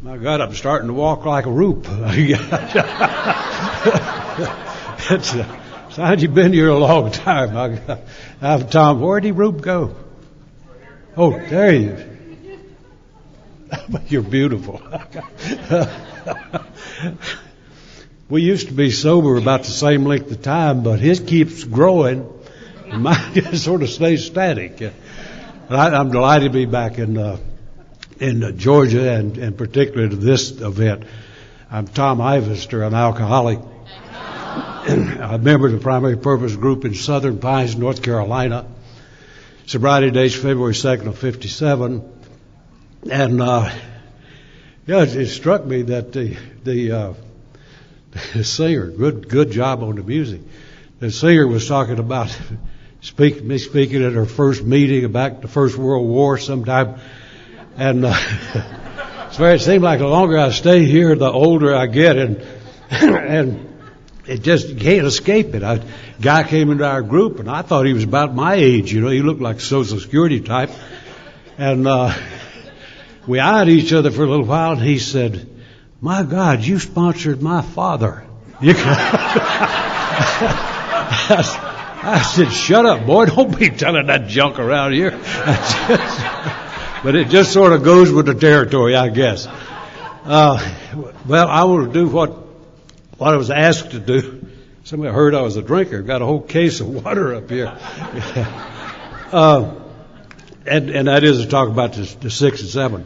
My God, I'm starting to walk like a rope. It's a sign you've been here a long time. Tom, where'd he Roop go? Oh, there he is. You're beautiful. We used to be sober about the same length of time, but his keeps growing, and mine just sort of stays static. I'm delighted to be back in Georgia, and particularly to this event. I'm Tom Ivester, an alcoholic, and a member of the Primary Purpose Group in Southern Pines, North Carolina. Sobriety date's February 2nd of 57. And, it struck me that the singer, good job on the music. The singer was talking about me speaking at her first meeting back the First World War sometime. And, it seemed like the longer I stay here, the older I get, and it just can't escape it. A guy came into our group, and I thought he was about my age. He looked like a Social Security type. And, we eyed each other for a little while, and he said, "My God, you sponsored my father." I said, "Shut up, boy. Don't be telling that junk around here." But it just sort of goes with the territory, I guess. Well, I want to do what I was asked to do. Somebody heard I was a drinker. Got a whole case of water up here. And that is to talk about the 6 and 7.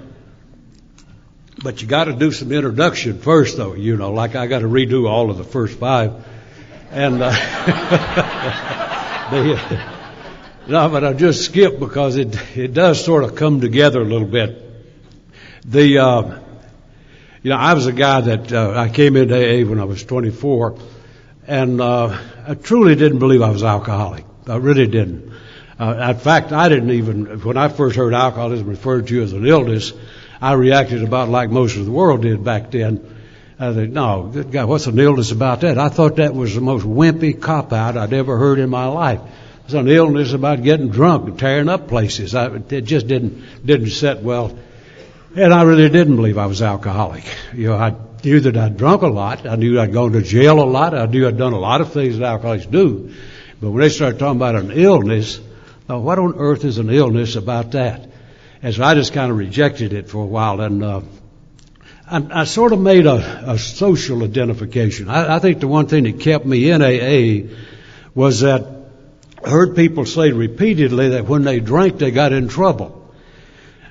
But you got to do some introduction first, though. Like I got to redo all of the first 5. And no, but I just skip because it does sort of come together a little bit. I was a guy that I came into AA when I was 24, and I truly didn't believe I was alcoholic. I really didn't. In fact, I didn't even, when I first heard alcoholism referred to as an illness, I reacted about like most of the world did back then. I thought, no, good God, what's an illness about that? I thought that was the most wimpy cop-out I'd ever heard in my life. It's an illness about getting drunk and tearing up places. It just didn't set well. And I really didn't believe I was alcoholic. I knew that I'd drunk a lot. I knew I'd gone to jail a lot. I knew I'd done a lot of things that alcoholics do. But when they started talking about an illness, I thought, what on earth is an illness about that? And so I just kind of rejected it for a while. And I sort of made a social identification. I think the one thing that kept me in AA was that I heard people say repeatedly that when they drank, they got in trouble.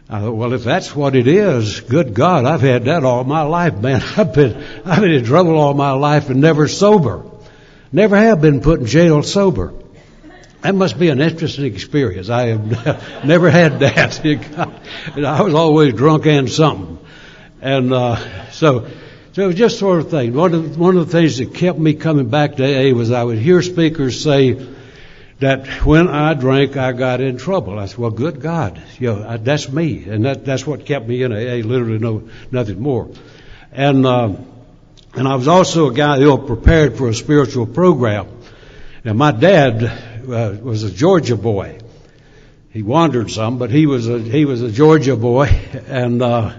I thought, well, if that's what it is, good God, I've had that all my life, man. I've been in trouble all my life and never sober. Never have been put in jail sober. That must be an interesting experience. I have never had that. I was always drunk and something. And so it was just sort of thing. One of the things that kept me coming back to AA was I would hear speakers say that when I drank, I got in trouble. I said, well, good God, that's me. And that's what kept me in AA, literally nothing more. And I was also a guy ill prepared for a spiritual program. Now, my dad was a Georgia boy. He wandered some, but he was a Georgia boy, and I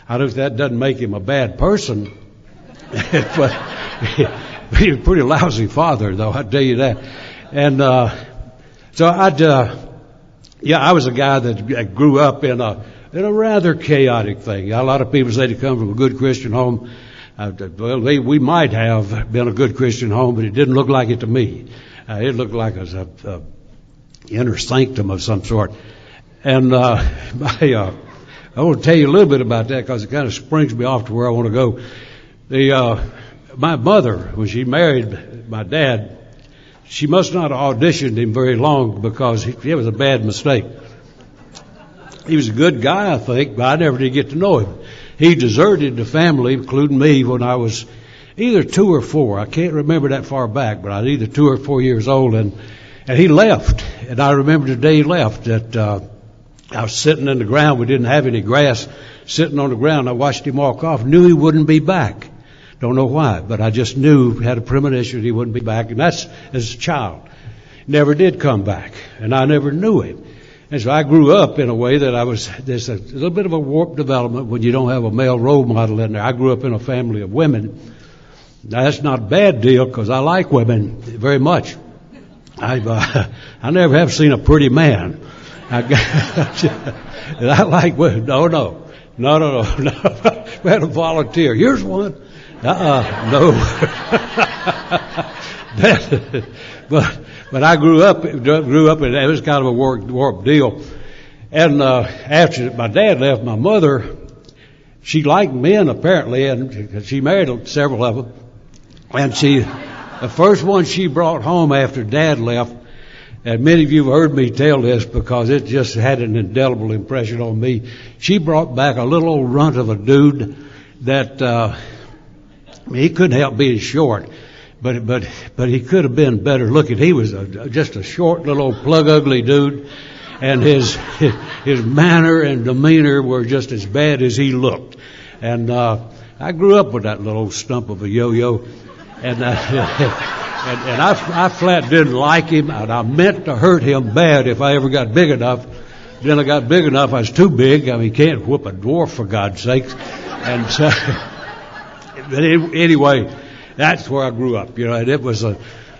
don't know if that doesn't make him a bad person, but he was a pretty lousy father, though, I tell you that. And so I was a guy that grew up in a rather chaotic thing. A lot of people say they come from a good Christian home. We might have been a good Christian home, but it didn't look like it to me. It looked like it was a inner sanctum of some sort. And I want to tell you a little bit about that because it kind of springs me off to where I want to go. My mother, when she married my dad, she must not have auditioned him very long because it was a bad mistake. He was a good guy, I think, but I never did get to know him. He deserted the family, including me, when I was either 2 or 4. I can't remember that far back, but I was either 2 or 4 years old, and he left. And I remember the day he left that I was sitting in the ground. We didn't have any grass. Sitting on the ground, I watched him walk off. Knew he wouldn't be back. Don't know why, but I just knew, had a premonition he wouldn't be back. And that's as a child. Never did come back, and I never knew him. And so I grew up in a way that there's a little bit of a warped development when you don't have a male role model in there. I grew up in a family of women. Now, that's not a bad deal because I like women very much. I never have seen a pretty man. I like women. No. We had a volunteer. Here's one. No. But I grew up, and it was kind of a warped deal. And after my dad left, my mother, she liked men apparently, and she married several of them. And the first one she brought home after Dad left, and many of you have heard me tell this because it just had an indelible impression on me. She brought back a little old runt of a dude that he couldn't help being short, but he could have been better looking. He was just a short little old plug ugly dude, and his manner and demeanor were just as bad as he looked. And I grew up with that little old stump of a yo-yo, and I flat didn't like him, and I meant to hurt him bad if I ever got big enough. Then I got big enough, I was too big. I mean, you can't whoop a dwarf for God's sakes. And so, but anyway, that's where I grew up, and it was a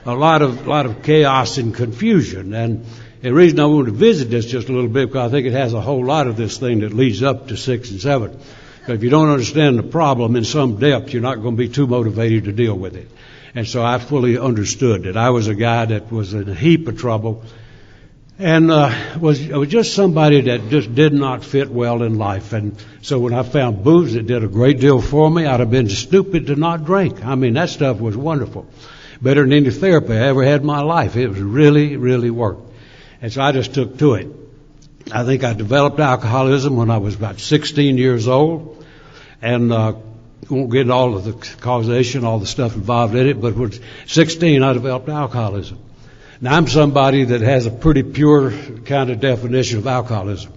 lot of chaos and confusion. And the reason I wanted to visit this just a little bit, because I think it has a whole lot of this thing that leads up to 6 and 7. But if you don't understand the problem in some depth, you're not going to be too motivated to deal with it. And so I fully understood that I was a guy that was in a heap of trouble and was just somebody that just did not fit well in life. And so when I found booze, it did a great deal for me. I'd have been stupid to not drink. I mean, that stuff was wonderful. Better than any therapy I ever had in my life. It was really, really worked. And so I just took to it. I think I developed alcoholism when I was about 16 years old. And won't get into all of the causation, all the stuff involved in it, but when 16, I developed alcoholism. Now, I'm somebody that has a pretty pure kind of definition of alcoholism.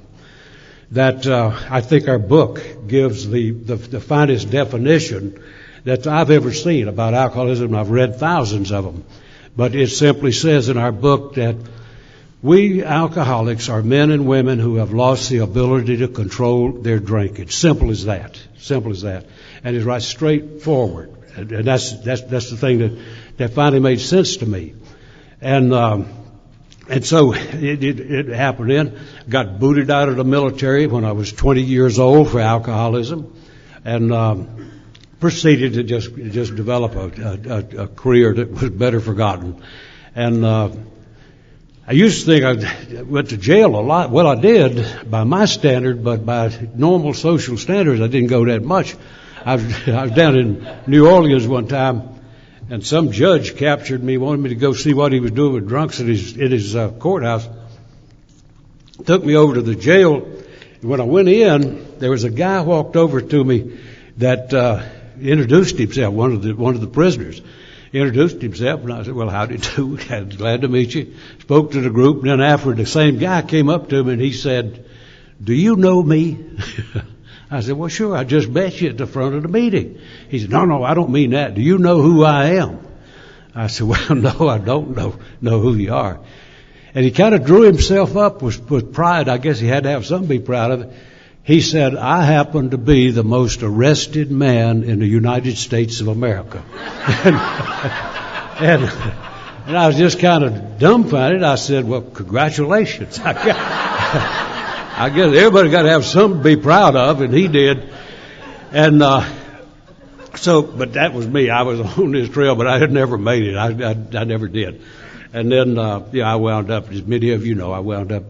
That I think our book gives the finest definition that I've ever seen about alcoholism. I've read thousands of them. But it simply says in our book that we alcoholics are men and women who have lost the ability to control their drink. It's simple as that. Simple as that. And it's right straight forward. And that's the thing that finally made sense to me. And so it happened then. Got booted out of the military when I was 20 years old for alcoholism, and proceeded to just develop a career that was better forgotten. And I used to think I went to jail a lot. Well, I did by my standard, but by normal social standards, I didn't go that much. I was down in New Orleans one time, and some judge captured me, wanted me to go see what he was doing with drunks in his courthouse. Took me over to the jail. When I went in, there was a guy walked over to me that introduced himself, one of the prisoners. Introduced himself, and I said, "Well, how do you do? Glad to meet you." Spoke to the group, and then after, the same guy came up to me and he said, "Do you know me?" I said, "Well, sure, I just met you at the front of the meeting." He said, No, I don't mean that. Do you know who I am?" I said, "Well, no, I don't know who you are." And he kind of drew himself up with pride. I guess he had to have something to be proud of. He said, "I happen to be the most arrested man in the United States of America." and I was just kind of dumbfounded. I said, "Well, congratulations." I guess everybody got to have something to be proud of, and he did. And but that was me. I was on this trail, but I had never made it. I never did. And then, I wound up, as many of you know, I wound up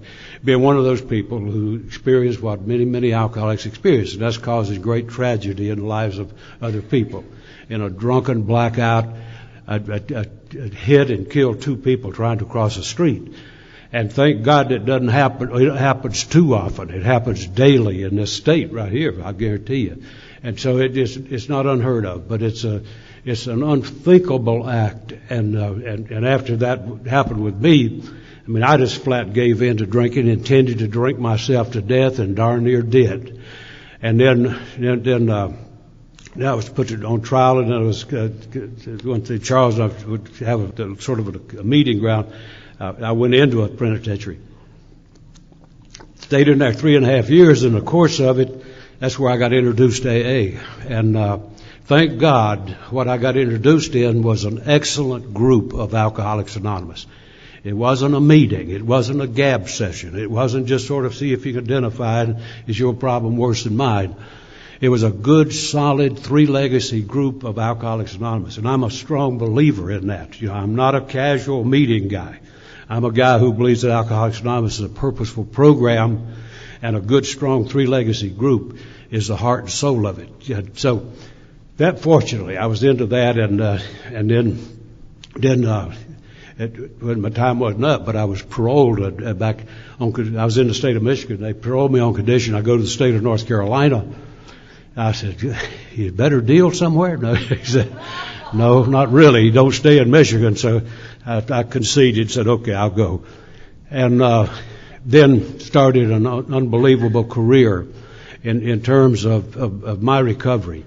being one of those people who experienced what many, many alcoholics experience, and that's causes great tragedy in the lives of other people. In a drunken blackout, I hit and killed 2 people trying to cross a street. And thank God it doesn't happen. It happens too often. It happens daily in this state right here, I guarantee you. And so it's not unheard of, but it's an unthinkable act. And after that happened with me, I mean, I just flat gave in to drinking, intended to drink myself to death, and darn near did. And then I was put on trial, and then I was went to Charles. I would have a meeting ground. I went into a penitentiary, stayed in there 3.5 years. In the course of it, that's where I got introduced to AA. And thank God what I got introduced in was an excellent group of Alcoholics Anonymous. It wasn't a meeting. It wasn't a gab session. It wasn't just sort of see if you can identify it. Is your problem worse than mine? It was a good, solid, three-legacy group of Alcoholics Anonymous. And I'm a strong believer in that. I'm not a casual meeting guy. I'm a guy who believes that Alcoholics Anonymous is a purposeful program, and a good, strong, three-legacy group is the heart and soul of it. So that, fortunately, I was into that, and then when my time wasn't up, but I was paroled back on. I was in the state of Michigan. They paroled me on condition I go to the state of North Carolina. I said, "You better deal somewhere." No, he said, "No, not really. You don't stay in Michigan." So I conceded, said, "Okay, I'll go," and then started an unbelievable career in terms of my recovery.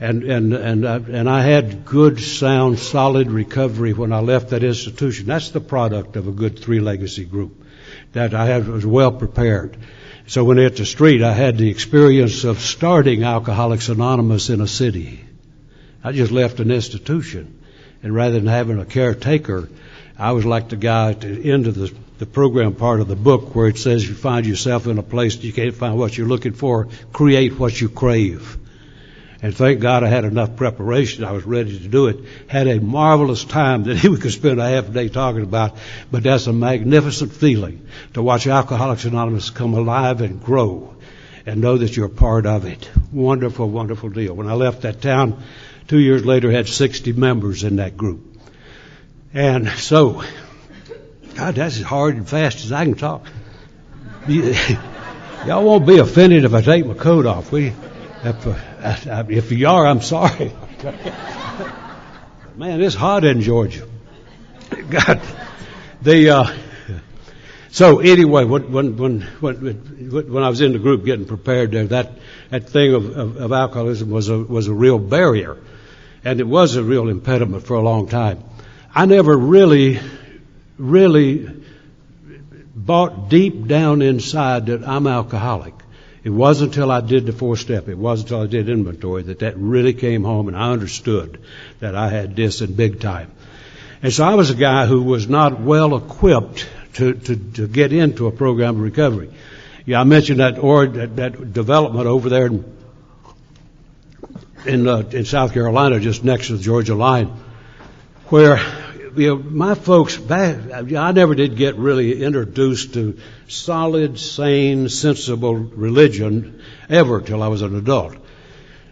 And I had good, sound, solid recovery when I left that institution. That's the product of a good three-legacy group that was well prepared. So when I hit the street, I had the experience of starting Alcoholics Anonymous in a city. I just left an institution, and rather than having a caretaker, I was like the guy at the end of the program part of the book where it says you find yourself in a place that you can't find what you're looking for, create what you crave. And thank God I had enough preparation. I was ready to do it. Had a marvelous time that we could spend a half a day talking about. But that's a magnificent feeling to watch Alcoholics Anonymous come alive and grow and know that you're a part of it. Wonderful, wonderful deal. When I left that town, 2 years later, I had 60 members in that group. And so, God, that's as hard and fast as I can talk. Y'all won't be offended if I take my coat off, will you? If you are, I'm sorry. Man, it's hot in Georgia. God, so anyway, when I was in the group getting prepared there, that thing of alcoholism was a real barrier, and it was a real impediment for a long time. I never really bought deep down inside that I'm alcoholic. It wasn't until I did the 4-step, it wasn't until I did inventory that really came home and I understood that I had this in big time. And so I was a guy who was not well equipped to get into a program of recovery. Yeah, I mentioned that development over there in South Carolina, just next to the Georgia line, where my folks I never did get really introduced to solid, sane, sensible religion ever till I was an adult.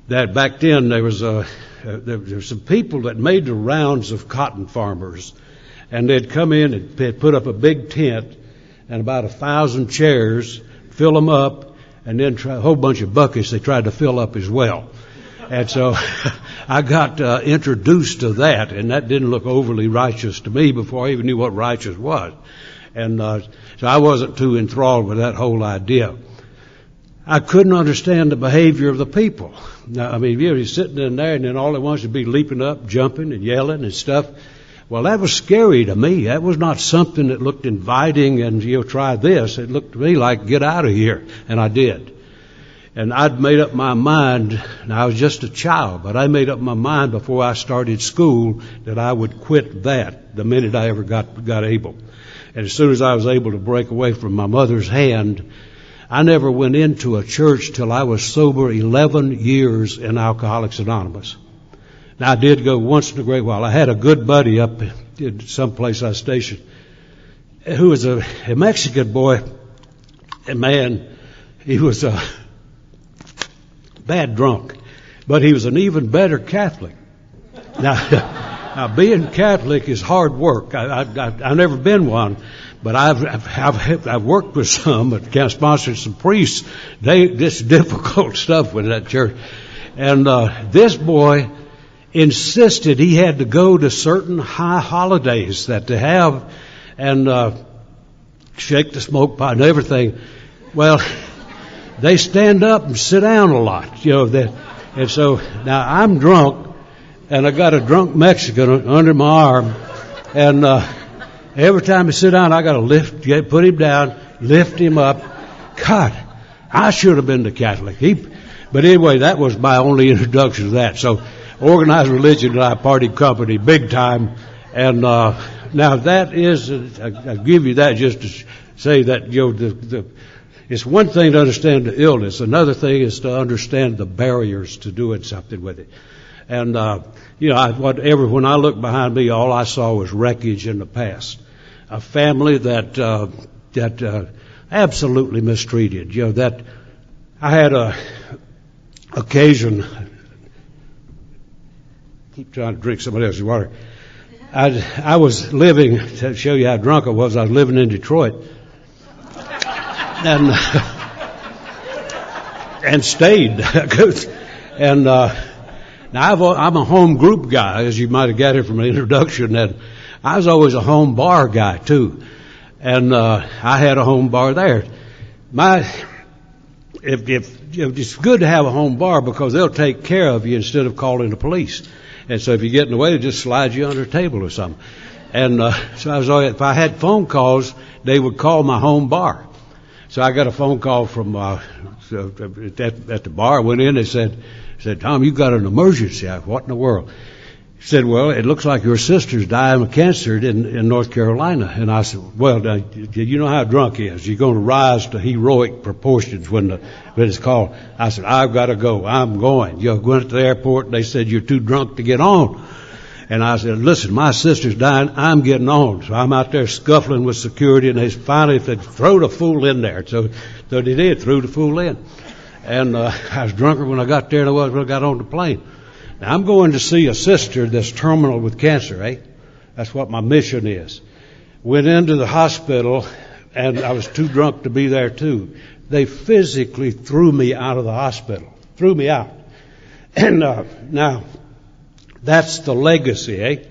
That back then there was some people that made the rounds of cotton farmers, and they'd come in and they'd put up a big tent and about 1,000 chairs, fill them up, and then a whole bunch of buckets they tried to fill up as well. And so I got introduced to that, and that didn't look overly righteous to me before I even knew what righteous was. And so I wasn't too enthralled with that whole idea. I couldn't understand the behavior of the people. Now, I mean, you're sitting in there, and then all they want is to be leaping up, jumping, and yelling and stuff. Well, that was scary to me. That was not something that looked inviting and, try this. It looked to me like, get out of here. And I did. And I'd made up my mind, and I was just a child, but I made up my mind before I started school that I would quit that the minute I ever got able. And as soon as I was able to break away from my mother's hand, I never went into a church till I was sober 11 years in Alcoholics Anonymous. Now, I did go once in a great while. I had a good buddy up in some place I was stationed who was a Mexican boy, and man, he was a bad drunk, but he was an even better Catholic. Now being Catholic is hard work. I've never been one, but I've worked with some, but sponsored some priests. This difficult stuff with that church, and this boy insisted he had to go to certain high holidays that they have, and shake the smoke pot and everything. Well, they stand up and sit down a lot, and so now I'm drunk, and I got a drunk Mexican under my arm, and every time I sit down, I got to put him down, lift him up, God, I should have been the Catholic. But anyway, that was my only introduction to that. So organized religion and I parted company big time. And now that is, I'll give you that just to say that, it's one thing to understand the illness. Another thing is to understand the barriers to doing something with it. And, when I looked behind me, all I saw was wreckage in the past. A family that absolutely mistreated. That I had a occasion. Keep trying to drink somebody else's water. I was living, to show you how drunk I was living in Detroit. And stayed. And now I'm a home group guy, as you might have gathered from the introduction. That I was always a home bar guy too, and I had a home bar there. It's good to have a home bar because they'll take care of you instead of calling the police. And so if you get in the way, they just slide you under a table or something. And so I was always, if I had phone calls, they would call my home bar. So I got a phone call from at the bar. I went in. They said, Tom, you got an emergency. What in the world? He said, well, it looks like your sister's dying of cancer in North Carolina. And I said, well, you know how drunk he is. You're going to rise to heroic proportions when it's called. I said, I've got to go. I'm going. Went to the airport and they said, you're too drunk to get on. And I said, listen, my sister's dying. I'm getting on. So I'm out there scuffling with security, and they finally said, throw the fool in there. So they did, threw the fool in. And I was drunker when I got there than I was when I got on the plane. Now, I'm going to see a sister that's terminal with cancer, eh? That's what my mission is. Went into the hospital, and I was too drunk to be there, too. They physically threw me out of the hospital. Threw me out. And now, that's the legacy, eh?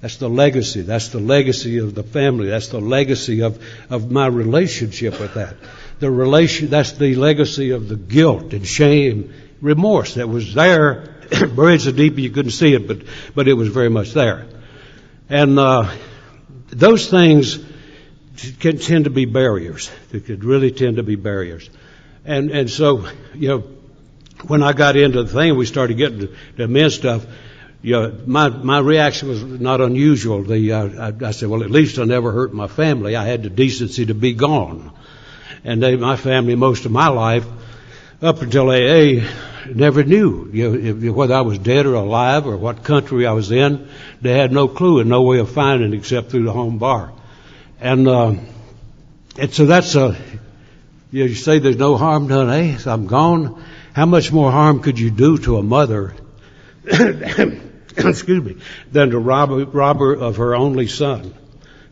That's the legacy. That's the legacy of the family. That's the legacy of my relationship with that. That's the legacy of the guilt and shame, remorse that was there, buried so deep you couldn't see it, but it was very much there. And those things can tend to be barriers. They could really tend to be barriers. And so, when I got into the thing, we started getting the men's stuff. My reaction was not unusual. I said, well, at least I never hurt my family. I had the decency to be gone. And my family, most of my life, up until AA, never knew whether I was dead or alive or what country I was in. They had no clue and no way of finding it except through the home bar. And so that's you say there's no harm done, eh? So I'm gone. How much more harm could you do to a mother, excuse me, than to robber of her only son?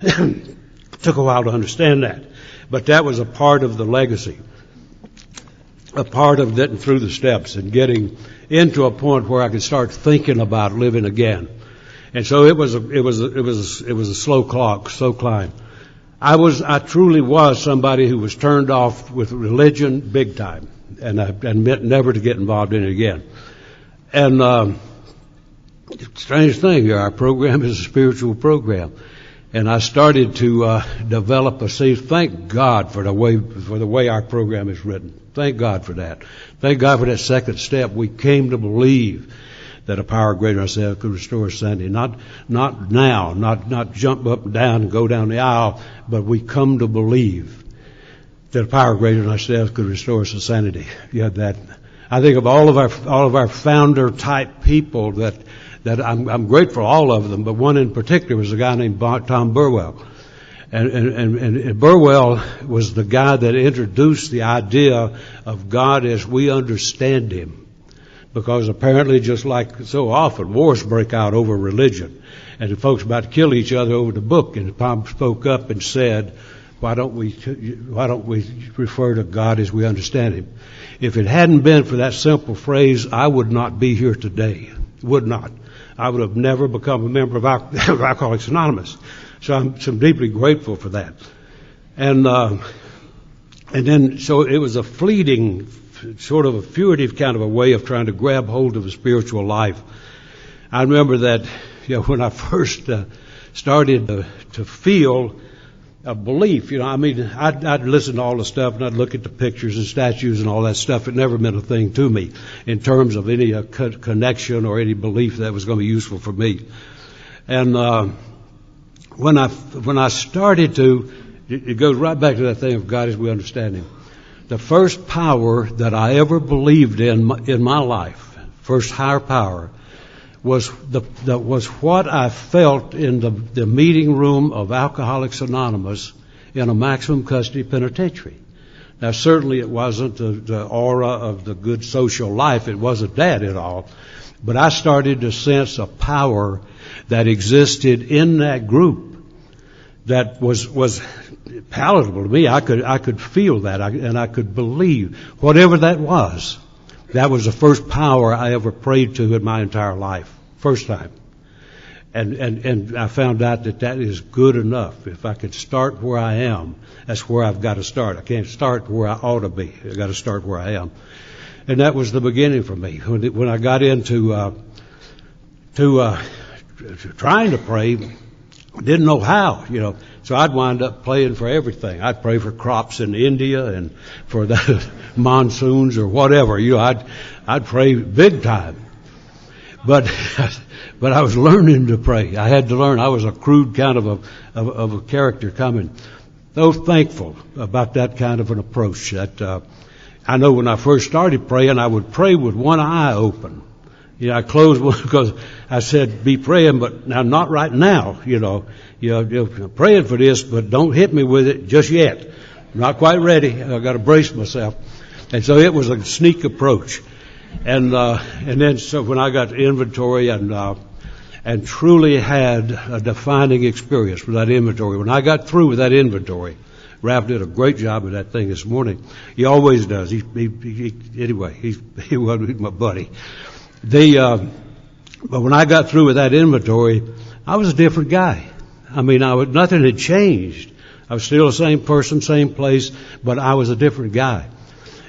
Took a while to understand that. But that was a part of the legacy, a part of getting through the steps and getting into a point where I could start thinking about living again. And so it was a slow climb. I truly was somebody who was turned off with religion big time, and I meant never to get involved in it again. And strange thing here, our program is a spiritual program. And I started to develop thank God for the way our program is written. Thank God for that. Thank God for that second step. We came to believe that a power greater than ourselves could restore sanity. Not now, not jump up and down and go down the aisle, but we come to believe that a power greater than ourselves could restore us to sanity. That I think of all of our founder type people that I'm grateful for all of them, but one in particular was a guy named Tom Burwell. And Burwell was the guy that introduced the idea of God as we understand Him. Because apparently, just like so often, wars break out over religion. And the folks about to kill each other over the book. And Tom spoke up and said, why don't we refer to God as we understand Him? If it hadn't been for that simple phrase, I would not be here today. Would not. I would have never become a member of Alcoholics Anonymous. So I'm deeply grateful for that. And then, so it was a fleeting, sort of a furtive kind of a way of trying to grab hold of a spiritual life. I remember that, when I first started to feel a belief. I mean, I'd listen to all the stuff and I'd look at the pictures and statues and all that stuff. It never meant a thing to me in terms of any connection or any belief that was going to be useful for me. And when I started to, it goes right back to that thing of God as we understand Him. The first power that I ever believed in my life, first higher power, was what I felt in the meeting room of Alcoholics Anonymous in a maximum custody penitentiary. Now, certainly it wasn't the aura of the good social life. It wasn't that at all. But I started to sense a power that existed in that group that was palatable to me. I could feel that, and I could believe whatever that was. That was the first power I ever prayed to in my entire life. First time. And I found out that is good enough. If I could start where I am, that's where I've got to start. I can't start where I ought to be. I've got to start where I am. And that was the beginning for me. When I got into trying to pray, I didn't know how, So I'd wind up praying for everything. I'd pray for crops in India and for the monsoons or whatever. I'd pray big time. But I was learning to pray. I had to learn. I was a crude kind of a character coming. So thankful about that kind of an approach. That I know when I first started praying, I would pray with one eye open. I closed one because I said, be praying, but now not right now, I'm praying for this, but don't hit me with it just yet. I'm not quite ready. I've got to brace myself. And so it was a sneak approach. And then so when I got to inventory and truly had a defining experience with that inventory, when I got through with that inventory, Ralph did a great job of that thing this morning. He always does. Anyway, he was my buddy. But when I got through with that inventory, I was a different guy. I mean, nothing had changed. I was still the same person, same place, but I was a different guy.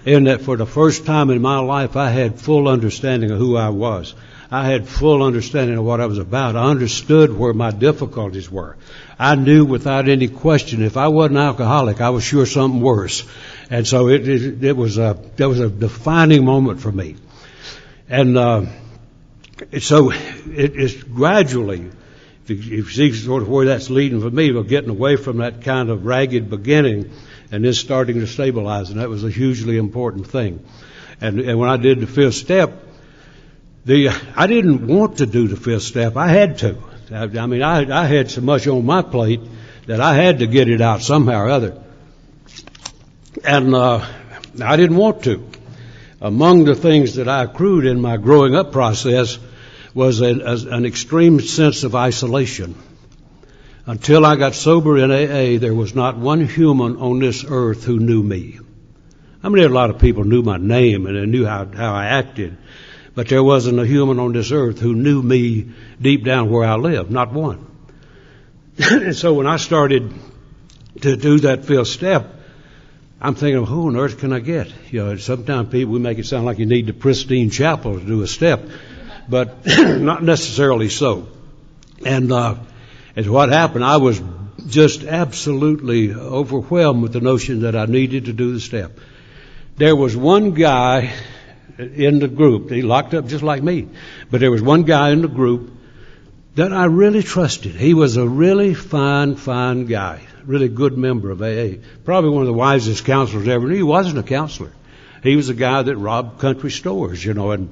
In that for the first time in my life, I had full understanding of who I was. I had full understanding of what I was about. I understood where my difficulties were. I knew without any question, if I wasn't alcoholic, I was sure something worse. And so that was a defining moment for me. And so it's gradually, if you see sort of where that's leading for me, we're getting away from that kind of ragged beginning and then starting to stabilize, and that was a hugely important thing. And when I did the fifth step, I didn't want to do the fifth step. I had to. I mean, I had so much on my plate that I had to get it out somehow or other. And I didn't want to. Among the things that I accrued in my growing up process was an extreme sense of isolation. Until I got sober in AA, there was not one human on this earth who knew me. I mean, there were a lot of people who knew my name and they knew how I acted, but there wasn't a human on this earth who knew me deep down where I lived, not one. And so when I started to do that fifth step, I'm thinking, who on earth can I get? Sometimes we make it sound like you need the Pristine Chapel to do a step, but not necessarily so. And as what happened, I was just absolutely overwhelmed with the notion that I needed to do the step. There was one guy in the group, he locked up just like me, but there was one guy in the group that I really trusted. He was a really fine guy, really good member of AA. Probably one of the wisest counselors I ever knew. He wasn't a counselor. He was a guy that robbed country stores, and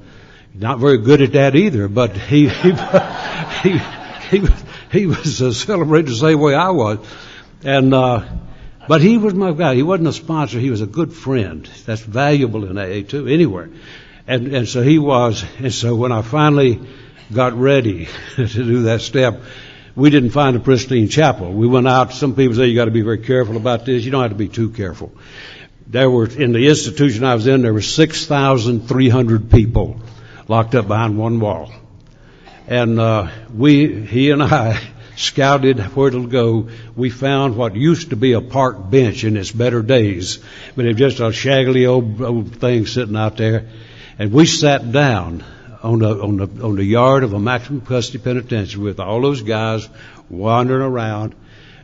not very good at that either, but he was celebrated the same way I was. And but he was my guy. He wasn't a sponsor. He was a good friend. That's valuable in AA too, anywhere. And so he was. And so when I finally got ready to do that step, we didn't find a Pristine Chapel. We went out. Some people say you got to be very careful about this. You don't have to be too careful. There were, in the institution I was in, there were 6,300 people locked up behind one wall. And he and I scouted where to go. We found what used to be a park bench in its better days, but it was just a shaggly old thing sitting out there. And we sat down on the yard of a maximum custody penitentiary with all those guys wandering around.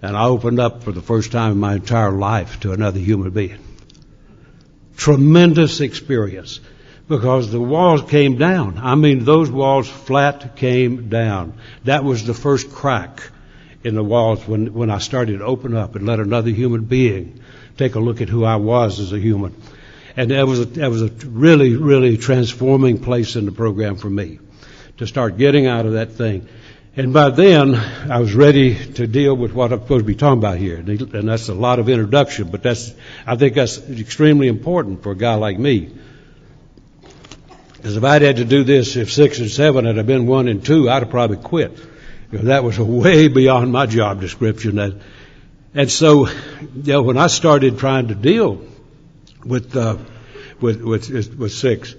and I opened up for the first time in my entire life to another human being. Tremendous experience, because the walls came down. I mean, those walls flat came down. That was the first crack in the walls when I started to open up and let another human being take a look at who I was as a human. And that was a really, really transforming place in the program for me, to start getting out of that thing. And by then, I was ready to deal with what I'm supposed to be talking about here. And that's a lot of introduction, but I think that's extremely important for a guy like me. Because if I'd had to do this, if 6 and 7 had been 1 and 2, I'd have probably quit. That was way beyond my job description. And so, when I started trying to deal with 6,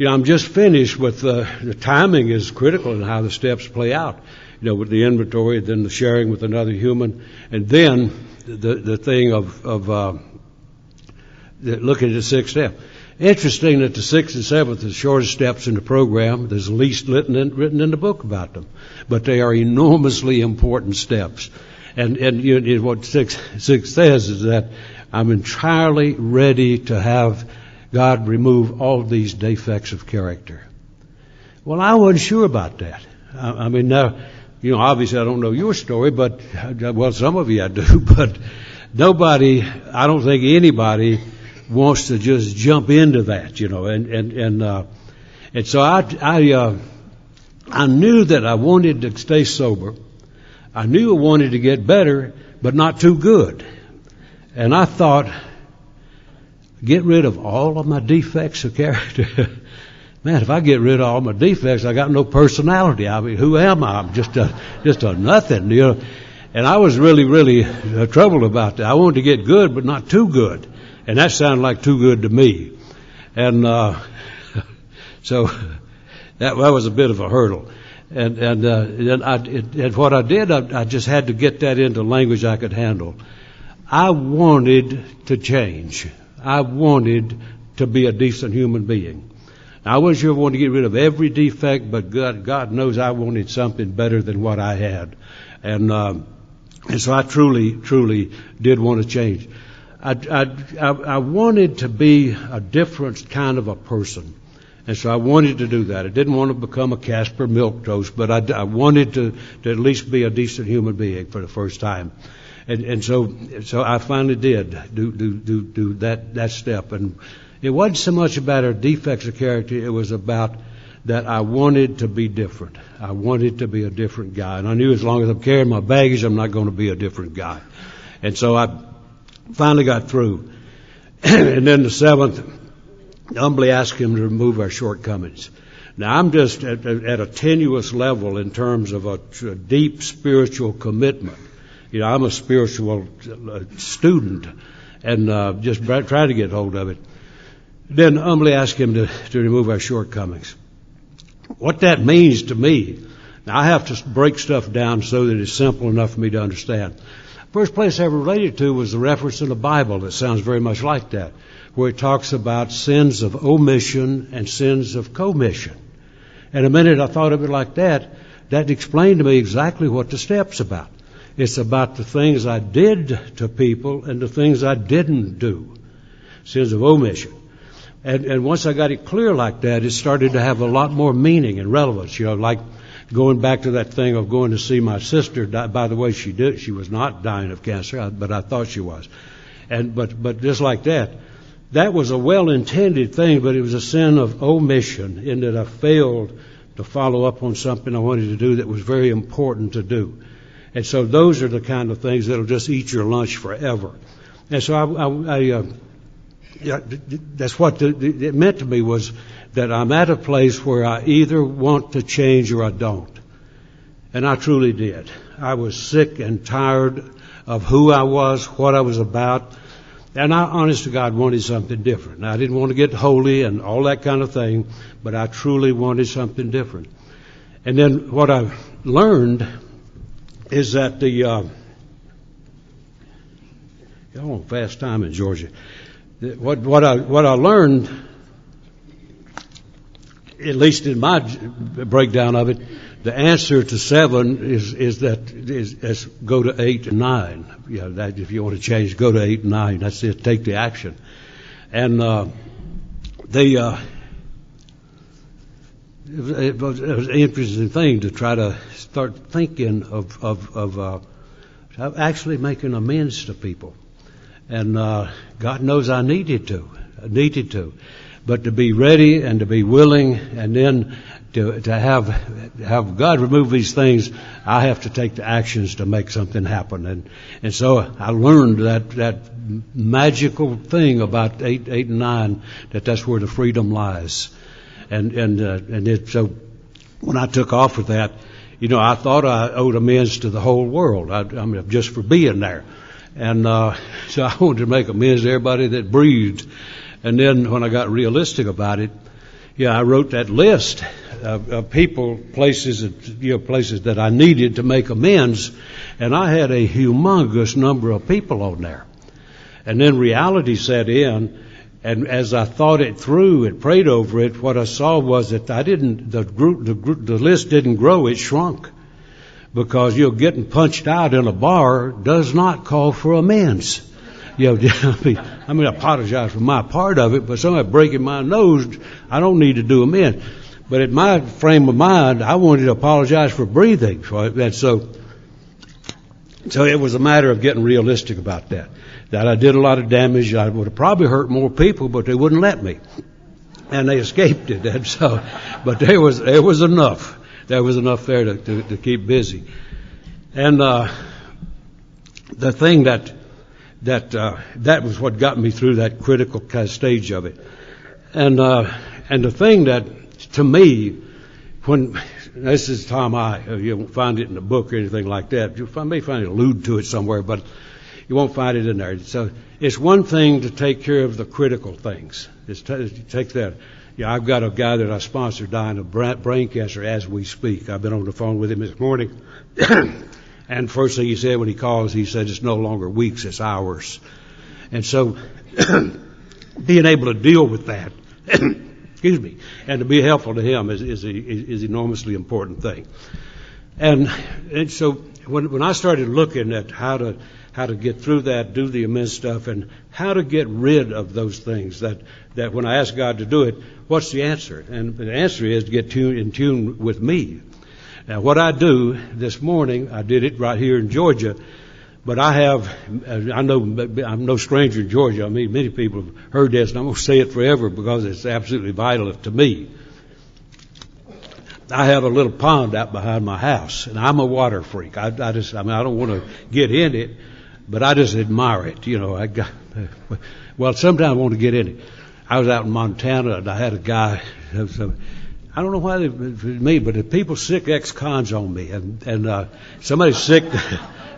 I'm just finished with the timing is critical in how the steps play out. With the inventory, then the sharing with another human, and then the thing of looking at the 6th step. Interesting that the 6th and 7th are the shortest steps in the program. There's the least written in the book about them, but they are enormously important steps. And what 6 says is that I'm entirely ready to have God remove all these defects of character. Well, I wasn't sure about that. I mean, now, obviously I don't know your story, but, well, some of you I do, but nobody, I don't think anybody wants to just jump into that, and so I knew that I wanted to stay sober. I knew I wanted to get better, but not too good. And I thought, get rid of all of my defects of character. Man, if I get rid of all my defects, I got no personality. I mean, who am I? I'm just a nothing, And I was really, really troubled about that. I wanted to get good, but not too good. And that sounded like too good to me. And so that was a bit of a hurdle. And what I did, I just had to get that into language I could handle. I wanted to change. I wanted to be a decent human being. I wasn't sure I wanted to get rid of every defect, but God knows I wanted something better than what I had. And so I truly did want to change. I wanted to be a different kind of a person. And so I wanted to do that. I didn't want to become a Casper milquetoast, but I wanted to at least be a decent human being for the first time. And so I finally did do that step. And it wasn't so much about our defects of character, it was about that I wanted to be different. I wanted to be a different guy. And I knew as long as I'm carrying my baggage, I'm not going to be a different guy. And so I finally got through. And then the 7th, humbly asked him to remove our shortcomings. Now, I'm just at a tenuous level in terms of a deep spiritual commitment. I'm a spiritual student and just trying to get hold of it. Then humbly ask him to remove our shortcomings. What that means to me, now I have to break stuff down so that it's simple enough for me to understand. First place I ever related to was the reference in the Bible that sounds very much like that, where it talks about sins of omission and sins of commission. And a minute I thought of it like that explained to me exactly what the step's about. It's about the things I did to people and the things I didn't do. Sins of omission. And once I got it clear like that, it started to have a lot more meaning and relevance. Like going back to that thing of going to see my sister. By the way, she was not dying of cancer, but I thought she was. But just like that was a well-intended thing, but it was a sin of omission in that I failed to follow up on something I wanted to do that was very important to do. And so those are the kind of things that'll just eat your lunch forever. And so that's what it meant to me, was that I'm at a place where I either want to change or I don't. And I truly did. I was sick and tired of who I was, what I was about. And I, honest to God, wanted something different. Now, I didn't want to get holy and all that kind of thing, but I truly wanted something different. And then what I learned is that y'all on fast time in Georgia. What I learned, at least in my breakdown of it, the answer to 7 is go to 8 and 9. That if you want to change, go to 8 and 9. That's it. Take the action. And it was an interesting thing to try to start thinking of actually making amends to people. And God knows I needed to. But to be ready and to be willing, and then to have God remove these things, I have to take the actions to make something happen. And so I learned that magical thing about 8 and 9, that's where the freedom lies. So when I took off with that, I thought I owed amends to the whole world. I mean, just for being there. And so I wanted to make amends to everybody that breathed. And then when I got realistic about it, I wrote that list of people, places that I needed to make amends, and I had a humongous number of people on there. And then reality set in, and as I thought it through and prayed over it, what I saw was that the list didn't grow, it shrunk. Because getting punched out in a bar does not call for amends. I apologize for my part of it, but somebody breaking my nose, I don't need to do amends. But in my frame of mind, I wanted to apologize for breathing. And so it was a matter of getting realistic about that. That I did a lot of damage. I would have probably hurt more people, but they wouldn't let me. And they escaped it. And so, but there was enough. There was enough there to keep busy. And the thing that was what got me through that critical kind of stage of it. And the thing that, to me, when this is Tom you won't find it in the book or anything like that. You may find it allude to it somewhere, but you won't find it in there. So it's one thing to take care of the critical things. Take that. I've got a guy that I sponsor dying of brain cancer as we speak. I've been on the phone with him this morning. And first thing he said when he calls, he said it's no longer weeks, it's hours. And so being able to deal with that, excuse me, and to be helpful to him is enormously important thing. And so when I started looking at how to get through that, do the amends stuff, and how to get rid of those things that when I ask God to do it, what's the answer? And the answer is to get in tune with me. Now, what I do this morning, I did it right here in Georgia, but I'm no stranger in Georgia. I mean, many people have heard this, and I'm going to say it forever because it's absolutely vital to me. I have a little pond out behind my house, and I'm a water freak. I don't want to get in it, but I just admire it. Sometimes I want to get in it. I was out in Montana, and I had a guy. I don't know why it was me, but the people sick ex-cons on me, and somebody sick,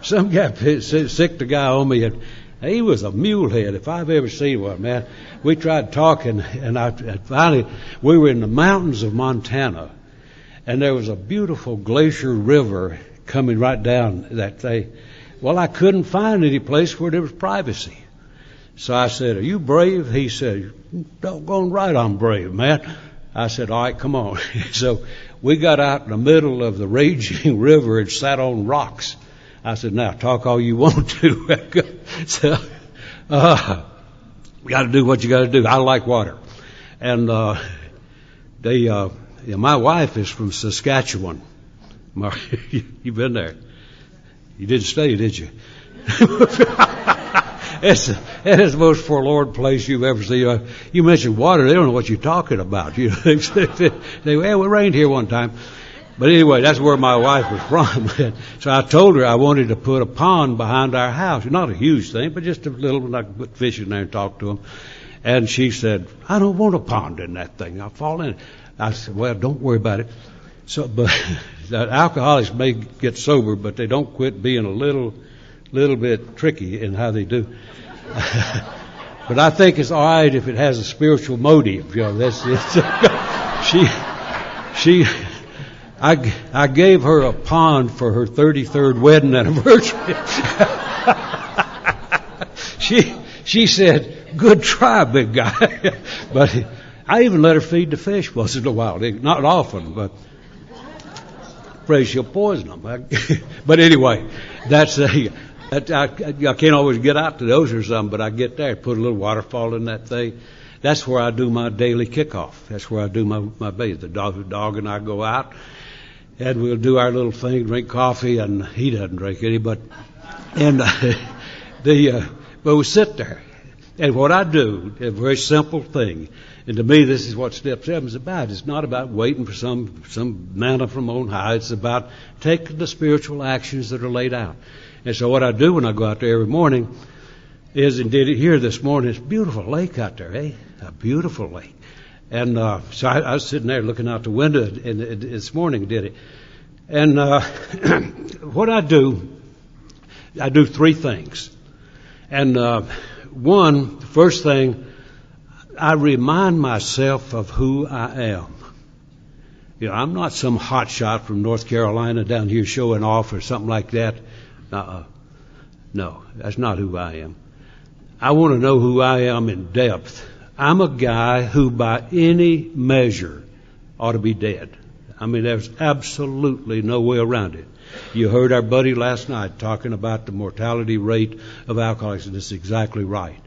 some guy sick the guy on me, and he was a mulehead if I've ever seen one, man. We tried talking, and finally we were in the mountains of Montana, and there was a beautiful glacier river coming right down that thing. Well, I couldn't find any place where there was privacy. So I said, "Are you brave?" He said, "Doggone right I'm brave, man." I said, "All right, come on." So we got out in the middle of the raging river and sat on rocks. I said, "Now talk all you want to." So, you got to do what you got to do. I like water. And my wife is from Saskatchewan. You've been there. You didn't stay, did you? It's the most forlorn place you've ever seen. You mentioned water, they don't know what you're talking about. They well, it rained here one time. But anyway, that's where my wife was from. So I told her I wanted to put a pond behind our house. Not a huge thing, but just a little one. I could put fish in there and talk to them. And she said, "I don't want a pond in that thing. I'll fall in." I said, "Well, don't worry about it." So, but alcoholics may get sober, but they don't quit being a little bit tricky in how they do. But I think it's all right if it has a spiritual motive. I gave her a pond for her 33rd wedding anniversary. She said, "Good try, big guy." But I even let her feed the fish once in a while. Not often, but afraid she'll poison them. But anyway, I can't always get out to those or something, but I get there, put a little waterfall in that thing. That's where I do my daily kickoff. That's where I do my bathe. The dog and I go out, and we'll do our little thing, drink coffee, and he doesn't drink any, but we sit there. And what I do, a very simple thing, and to me this is what step 7 is about. It's not about waiting for some manna from on high. It's about taking the spiritual actions that are laid out. And so what I do when I go out there every morning is, and did it here this morning, it's a beautiful lake out there, eh? A beautiful lake. And so I was sitting there looking out the window, and this morning did it. And what I do 3 things. And one, the first thing, I remind myself of who I am. You know, I'm not some hotshot from North Carolina down here showing off or something like that. No, that's not who I am. I want to know who I am in depth. I'm a guy who by any measure ought to be dead. I mean, there's absolutely no way around it. You heard our buddy last night talking about the mortality rate of alcoholics, and it's exactly right.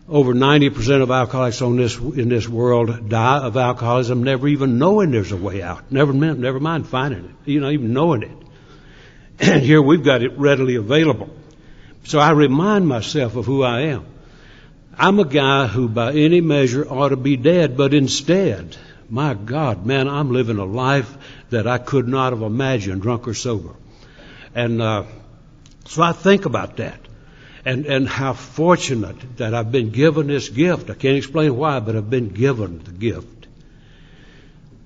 Over 90% of alcoholics in this world die of alcoholism, never even knowing there's a way out. Never mind finding it, even knowing it. And here we've got it readily available. So I remind myself of who I am. I'm a guy who by any measure ought to be dead, but instead, my God, man, I'm living a life that I could not have imagined, drunk or sober. And so I think about that. And how fortunate that I've been given this gift. I can't explain why, but I've been given the gift.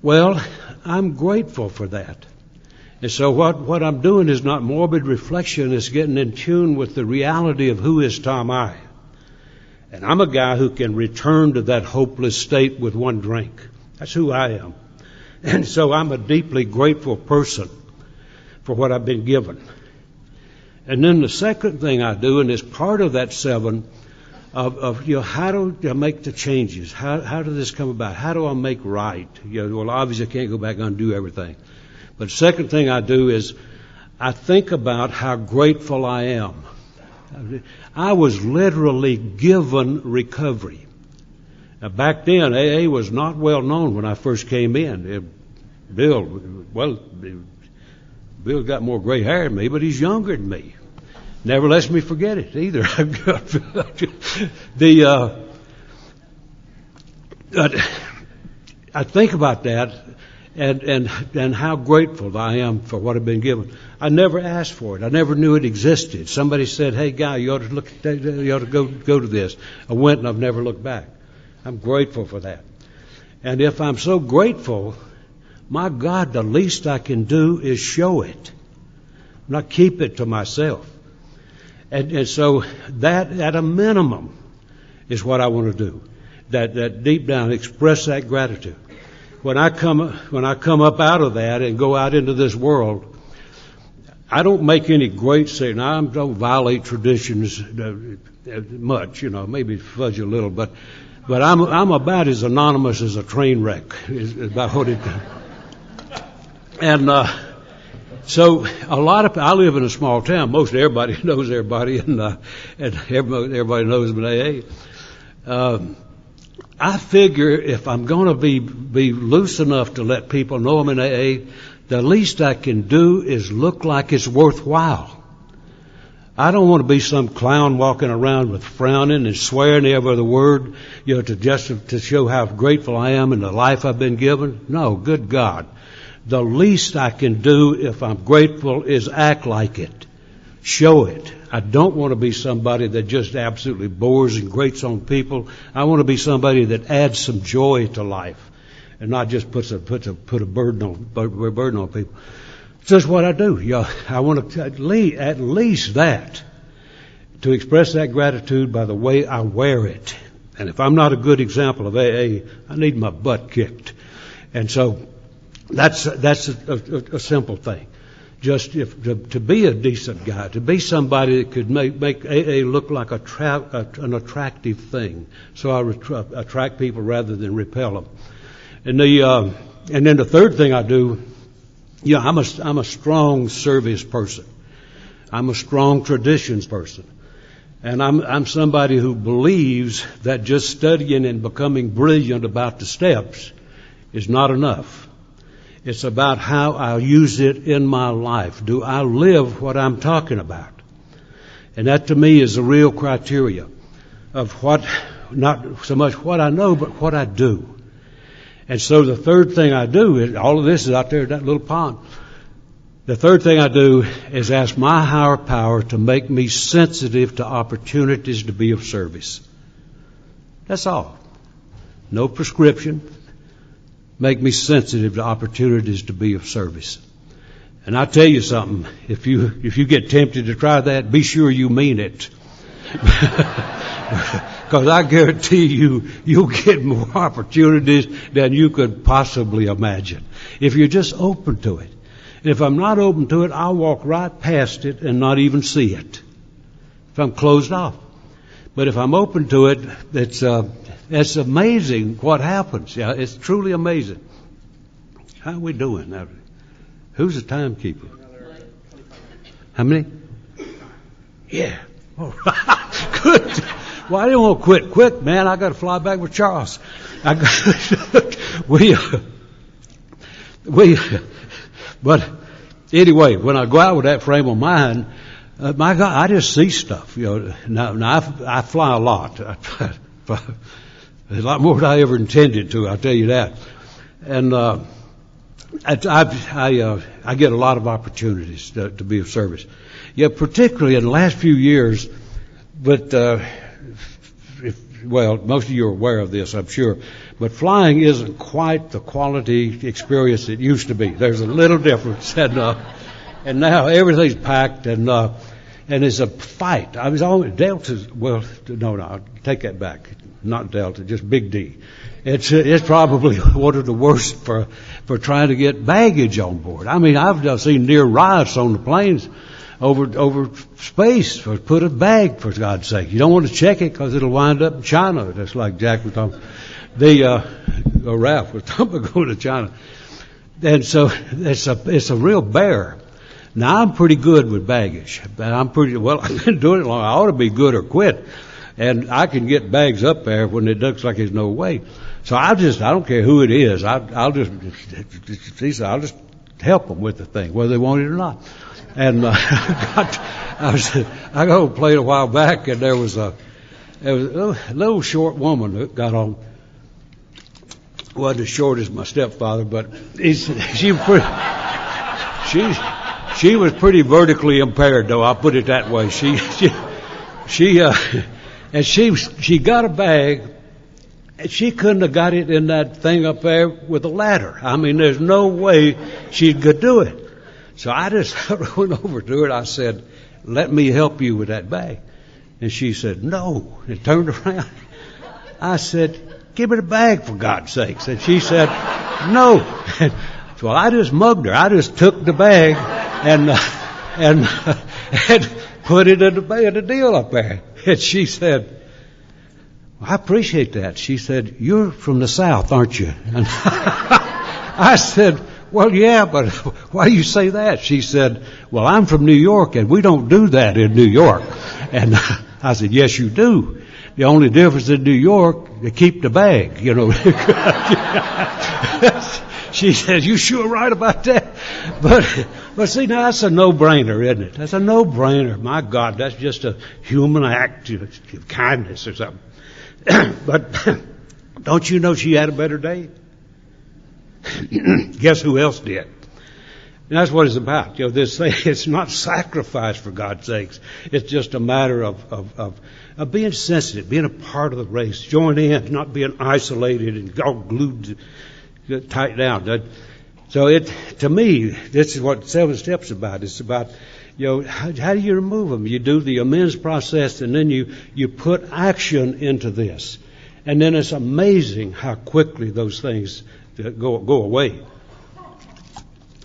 Well, I'm grateful for that. And so what I'm doing is not morbid reflection, it's getting in tune with the reality of who is Tom I. And I'm a guy who can return to that hopeless state with one drink. That's who I am. And so I'm a deeply grateful person for what I've been given. And then the second thing I do, and it's part of that 7, of how do I make the changes? How did this come about? How do I make right? Well, obviously I can't go back and undo everything. But the second thing I do is I think about how grateful I am. I was literally given recovery. Now back then, AA was not well known when I first came in. Bill got more gray hair than me, but he's younger than me. Never lets me forget it either. I think about that and how grateful I am for what I've been given. I never asked for it. I never knew it existed. Somebody said, "Hey, guy, you ought to go to this." I went and I've never looked back. I'm grateful for that. And if I'm so grateful, my God, the least I can do is show it, not keep it to myself. And so that, at a minimum, is what I want to do. That deep down, express that gratitude. When I come up out of that and go out into this world, I don't make any great saying. I don't violate traditions much, maybe fudge a little, but I'm about as anonymous as a train wreck. Is about what it. And so a lot of I live in a small town. Most everybody knows everybody, and everybody knows me. I figure if I'm going to be loose enough to let people know I'm in AA, the least I can do is look like it's worthwhile. I don't want to be some clown walking around with frowning and swearing every other word, to show how grateful I am in the life I've been given. No, good God. The least I can do if I'm grateful is act like it. Show it. I don't want to be somebody that just absolutely bores and grates on people. I want to be somebody that adds some joy to life and not just put a burden on people. It's just what I do. I want to at least that, to express that gratitude by the way I wear it. And if I'm not a good example of AA, I need my butt kicked. And so that's a simple thing. Just to be a decent guy, to be somebody that could make AA look like an attractive thing. So I attract people rather than repel them. And then the third thing I do I'm a strong service person. I'm a strong traditions person. And I'm somebody who believes that just studying and becoming brilliant about the steps is not enough. It's about how I use it in my life. Do I live what I'm talking about? And that to me is the real criteria of what, not so much what I know, but what I do. And so the third thing I do is, all of this is out there in that little pond. The third thing I do is ask my higher power to make me sensitive to opportunities to be of service. That's all. No prescription. Make me sensitive to opportunities to be of service. And I tell you something, if you get tempted to try that, be sure you mean it. Because I guarantee you'll get more opportunities than you could possibly imagine. If you're just open to it. And if I'm not open to it, I'll walk right past it and not even see it. If I'm closed off. But if I'm open to it, it's amazing what happens. Yeah, it's truly amazing. How are we doing now? Who's the timekeeper? How many? Yeah. All right. Good. Well, I didn't want to quit quick, man. I got to fly back with Charles. But anyway, when I go out with that frame of mind, my God, I just see stuff. Now I fly a lot. A lot more than I ever intended to. I'll tell you that. And I get a lot of opportunities to be of service. Yeah, particularly in the last few years. But most of you are aware of this, I'm sure. But flying isn't quite the quality experience it used to be. There's a little difference, and now everything's packed, and it's a fight. I was always Delta's. Well, no, I'll take that back. Not Delta, just Big D. It's probably one of the worst for trying to get baggage on board. I mean, I've seen near riots on the planes over space. Put a bag, for God's sake. You don't want to check it because it'll wind up in China. That's like Jack was talking. Ralph was talking about going to China. And so it's a real bear. Now I'm pretty good with baggage. I've been doing it long. I ought to be good or quit. And I can get bags up there when it looks like there's no way. So I don't care who it is. I'll just help them with the thing, whether they want it or not. And I got on a plane a while back, and there was a little short woman that got on. Wasn't as short as my stepfather, but she was pretty vertically impaired, though. I'll put it that way. She got a bag, and she couldn't have got it in that thing up there with a ladder. I mean, there's no way she could do it. So I just went over to her and I said, "Let me help you with that bag." And she said, "No," and turned around. I said, "Give me the bag, for God's sakes." And she said, "No." So I just mugged her. I just took the bag and put it in the deal up there. And she said, "Well, I appreciate that." She said, "You're from the South, aren't you?" And I said, "Well, yeah, but why do you say that?" She said, "Well, I'm from New York, and we don't do that in New York." And I said, "Yes, you do. The only difference in New York, they keep the bag, you know." She said, "You sure right about that?" But see, now that's a no-brainer, isn't it? That's a no-brainer. My God, that's just a human act of kindness or something. But don't you know she had a better day? Guess who else did? And that's what it's about. You know, this thing, it's not sacrifice, for God's sakes. It's just a matter of being sensitive, being a part of the race, joining in, not being isolated and all glued tight down. So to me, this is what 7 Steps about. It's about, you know, how do you remove them? You do the amends process, and then you put action into this. And then it's amazing how quickly those things go away,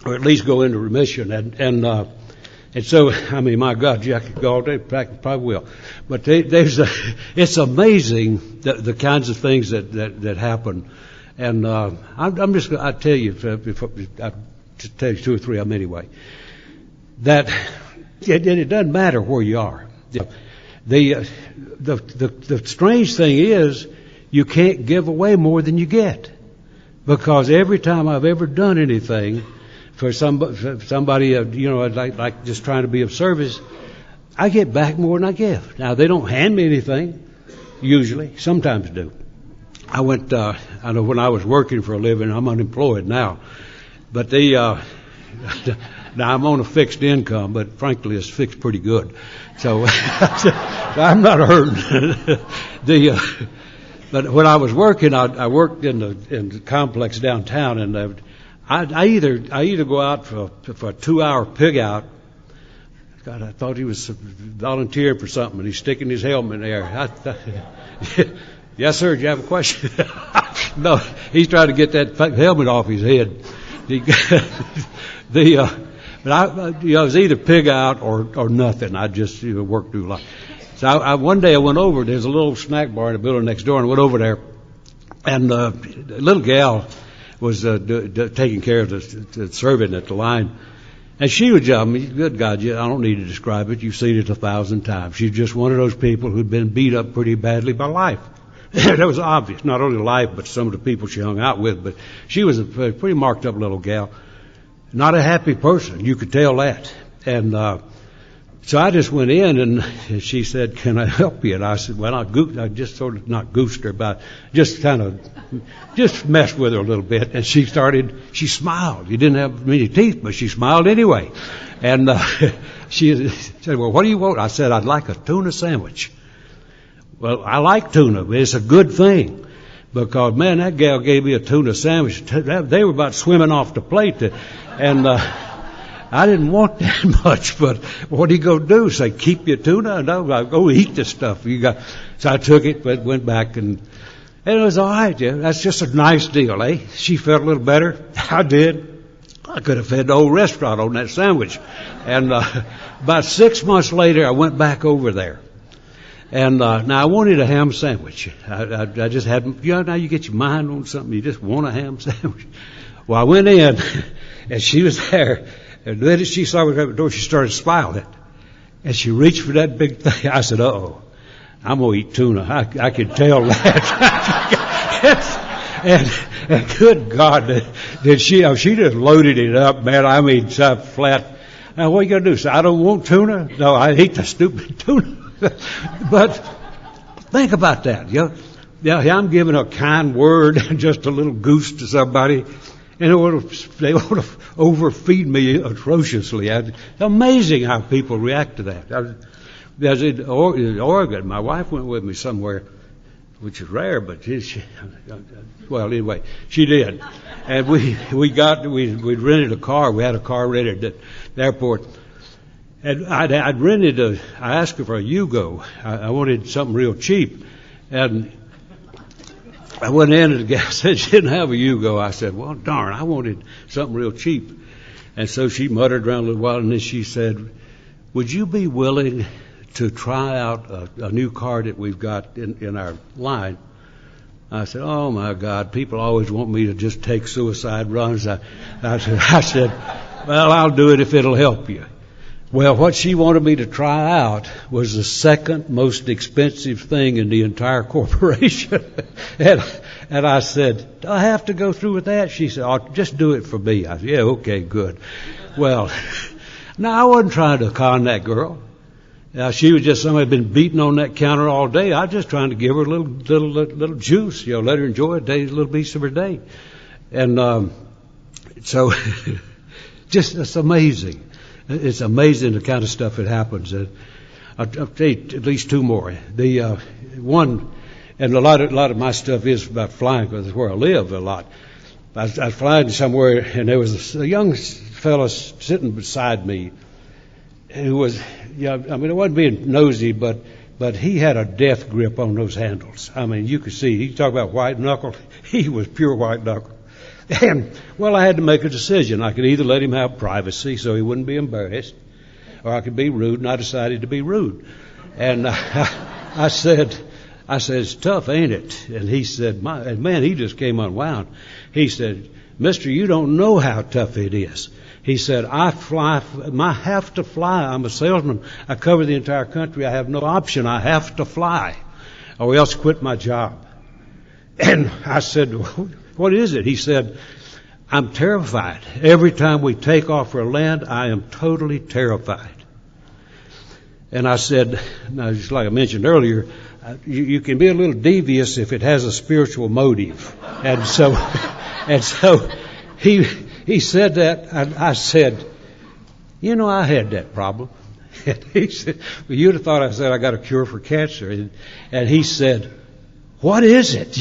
or at least go into remission. And so, I mean, my God, Jack could go all day, probably will. But it's amazing the kinds of things that happen. And I tell you, to tell you two or three of them anyway. That it doesn't matter where you are. The strange thing is you can't give away more than you get, because every time I've ever done anything for somebody, like just trying to be of service, I get back more than I give. Now, they don't hand me anything, usually. Sometimes do. I know when I was working for a living, I'm unemployed now, but now I'm on a fixed income, but frankly, it's fixed pretty good. So I'm not hurting. But when I was working, I worked in the complex downtown, and I either go out for a 2-hour pig out. God, I thought he was volunteering for something, and he's sticking his helmet in there. Yes, sir. Do you have a question? No, he's trying to get that helmet off his head. But I was either pig out or nothing. I just worked through life. So one day I went over. There's a little snack bar in the building next door, and I went over there, and a little gal was taking care of the serving at the line. And she was, good God, I don't need to describe it. You've seen it 1,000 times. She's just one of those people who'd been beat up pretty badly by life. That was obvious. Not only life, but some of the people she hung out with. But she was a pretty marked up little gal. Not a happy person. You could tell that. And so I just went in, and she said, "Can I help you?" And I said, well, I just sort of not goosed her, but just messed with her a little bit. And she smiled. You didn't have many teeth, but she smiled anyway. And she said, "Well, what do you want?" I said, "I'd like a tuna sandwich." Well, I like tuna, but it's a good thing, because, man, that gal gave me a tuna sandwich. They were about swimming off the plate. And I didn't want that much, but what do you go do? Say, keep your tuna? No, I go eat this stuff. So I took it, but went back, and it was all right. Yeah, that's just a nice deal, eh? She felt a little better. I did. I could have fed the whole restaurant on that sandwich. And about 6 months later, I went back over there. And now I wanted a ham sandwich. I just hadn't. Now you get your mind on something, you just want a ham sandwich. Well, I went in, and she was there. And then she saw me at the door, she started smiling. And she reached for that big thing. I said, "Uh-oh, I'm going to eat tuna." I could tell that. and good God, did she just loaded it up, man. I mean, flat. Now, what are you going to do? So I don't want tuna? No, I hate the stupid tuna. But think about that. I'm giving a kind word and just a little goose to somebody, and they want to overfeed me atrociously. It's amazing how people react to that. I was in Oregon. My wife went with me somewhere, which is rare, but well, anyway, she did. And we rented a car. We had a car rented at the airport. And I asked her for a Yugo. I wanted something real cheap. And I went in, and the gal said she didn't have a Yugo. I said, well, darn, I wanted something real cheap. And so she muttered around a little while, and then she said, "Would you be willing to try out a new car that we've got in our line?" I said, "Oh, my God, people always want me to just take suicide runs." I said, "Well, I'll do it if it'll help you." Well, what she wanted me to try out was the second most expensive thing in the entire corporation. And I said, "Do I have to go through with that?" She said, "Oh, just do it for me." I said, "Yeah, okay, good." Well, now I wasn't trying to con that girl. She was just somebody who'd been beating on that counter all day. I was just trying to give her a little juice, let her enjoy a little piece of her day. And so, it's amazing. It's amazing the kind of stuff that happens. I'll tell you at least two more. The one, and a lot of my stuff is about flying, because it's where I live a lot. I was flying somewhere, and there was a young fellow sitting beside me who was, it wasn't being nosy, but he had a death grip on those handles. I mean, you could see. You talk about white knuckle. He was pure white knuckle. And, well, I had to make a decision. I could either let him have privacy so he wouldn't be embarrassed, or I could be rude, and I decided to be rude. And I said, I said, it's tough, ain't it? And he said, man, he just came unwound. He said, mister, you don't know how tough it is. He said, I have to fly. I'm a salesman. I cover the entire country. I have no option. I have to fly or else quit my job. And I said, what is it? He said, I'm terrified. Every time we take off or land, I am totally terrified. And I said, now, just like I mentioned earlier, you can be a little devious if it has a spiritual motive. And so he said that, and I said, you know, I had that problem. And he said, well, you'd have thought I said I got a cure for cancer. And he said, what is it?